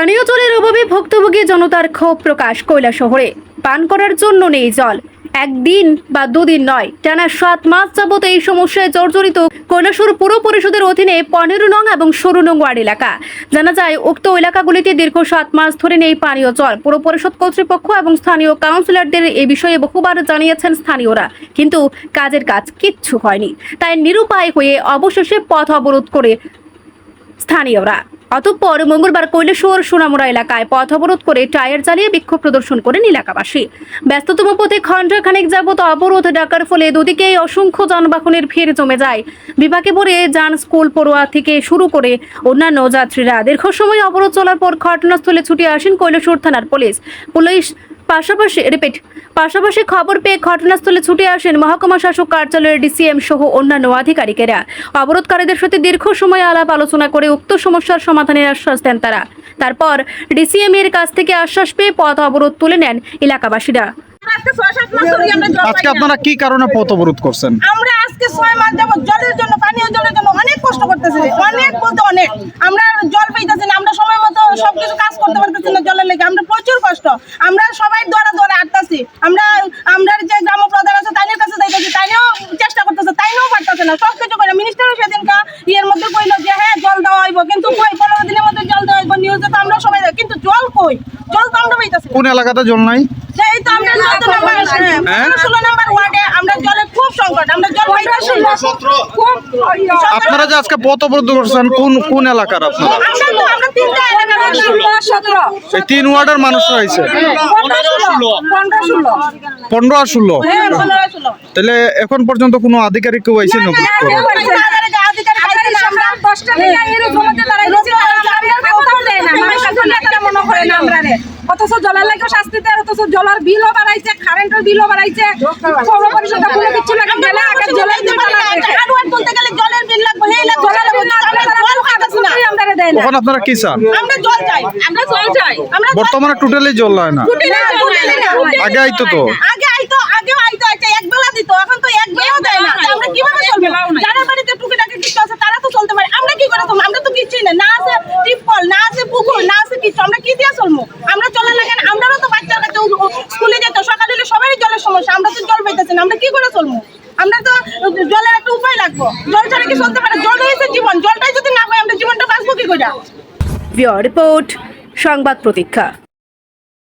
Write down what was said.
পানীয় জলের অভাবে ভুক্তভোগী জনতার ক্ষোভ প্রকাশ কৈলাসহরে। পান করার জন্য নেই জল। একদিন বা দুদিন নয়, টানা 7 মাস যাবত এই সমস্যায় জর্জরিত কৈলাসহর পুর পরিষদের অধীনে 15 নং এবং 16 নং ওয়ার্ড এলাকা। জানা যায়, উক্ত এলাকাগুলিতে দীর্ঘ 7 মাস ধরে নেই পানীয় জল। পুর পরিষদ কর্তৃপক্ষ এবং স্থানীয় কাউন্সিলরদের এই বিষয়ে বহুবার জানিয়েছেন স্থানীয়রা, কিন্তু কাজ কিচ্ছু হয়নি। তাই নিরুপায় হয়ে অবশেষে পথ অবরোধ করে স্থানীয়রা। অতঃপর মঙ্গলবার কৈলাসহর সোনামুড়া এলাকায় পথ অবরোধ করে টায়ার জ্বালিয়ে বিক্ষোভ প্রদর্শন করেন এলাকাবাসী। ব্যস্ততম পথে ঘণ্টাখানেক যাবত অবরোধ ডাকার ফলে দুদিকেই অসংখ্য যানবাহনের ভিড় জমে যায়। বিভাগে ভরে যান স্কুল পড়ুয়া থেকে শুরু করে অন্যান্য যাত্রীরা। দীর্ঘ সময় অবরোধ চলার পর ঘটনাস্থলে ছুটে আসেন কৈলাসহর থানার পুলিশ। পাশাপাশি খবর পেয়ে ঘটনাস্থলে ছুটে আসেন মহকুমা শাসক কার্যালয়ের ডিসিএম সহ অন্যান্য আধিকারিকেরা। অবরোধকারীদের সাথে দীর্ঘ সময় আলাপ আলোচনা করে উক্ত সমস্যার সমাধানের আশ্বাস দেন তারা। তারপর ডিসিএম এর কাছ থেকে আশ্বাস পেয়ে পথ অবরোধ তুলে নেন এলাকাবাসীরা। আজকে আপনারা কি কারণে পথ অবরোধ করছেন? আমরা আজকে 6 মাস যাবত জলের জন্য, পানীয় জলের জন্য অনেক কষ্ট করতেছি। অনেক বলতে অনেক, আমরা জল পাইতেছি না, আমরা সময় মতো সবকিছু কাজ করতে পারতেছি না জলের লেগে। আমরা প্রচুর কষ্ট, আমরা সবাই দৌড়া আটতাছি। আমরা যে গ্রাম প্রধান আছে তাইনের কাছে যাইতেছি, তাইও চেষ্টা করতেছে, তাইও পারতেছে না। সবকিছু করে মিনিস্টারও সেদিনকা ইয়ের মধ্যে কইলো যে হ্যাঁ জল দেওয়া হইব, কিন্তু কই 15 দিনের মধ্যে জল দেওয়া হইব, নিউজে তো আমরা সবাই, কিন্তু জল কই? জল তো আমরা পাইতেছি। কোন এলাকাতে জল নাই? সেই তো আমরা 16 নাম্বার ওয়ার্ডে আমরা জলের খুব সংকট, আমরা জল পাইতেছি না। আপনারা যে আজকে পথ অবরোধ করছেন কোন এলাকার আপনারা? আমরা 3টা এলাকার 17 এই 3 ওয়ার্ডের মানুষ রয়েছে 15 আর 16। তাহলে এখন পর্যন্ত কোনো আধিকারিক কেউ আইছে নাকি? অথচ জলের লাগে শাস্তি দেয়, অথচ জলের বিলও বাড়াইছে, কারেন্টের বিলও বাড়াইছে। পৌর পরিষদ কোনো কিছু লাগে গেলে আগে জলের বিল বলতে গেলে জলের বিল লাগবে, এই লাগবে, আমরা দেয় না। এখন আপনারা কি চান? আমরা জল চাই, আমরা জল চাই। আমরা বর্তমানে টোটালি জল হয় না। আগে আইতো তো, আগে আইতো এক বেলা দিত, এখন তো এক বেলাও দেয় না। আমরা কিভাবে চলবো? যারা বাড়িতে টুকিটাকি কিছু আছে তারা তো চলতে পারে, আমরা কি করে চলবো? আমরা তো কিছুই না, না আছে টিপকল, না আছে পুকুর, না আছে কিছু, আমরা কি দিয়ে চলবো? আমরা চলে লাগেন, আমরাও তো বাচ্চা কাছে স্কুলে যেত, সকালে সবারই জলের সমস্যা, আমরা তো জল পাইতেছি না, আমরা কি করে চলবো? আমরা তো জলের একটা উপায় লাগবো, জল ছাড়া কি চলতে পারে? জল হয়েছে জীবন, জলটাই যদি না পাই আমরা জীবনটা বাঁচবো কি করে? ব্যুরো রিপোর্ট, সংবাদ প্রতীক্ষা।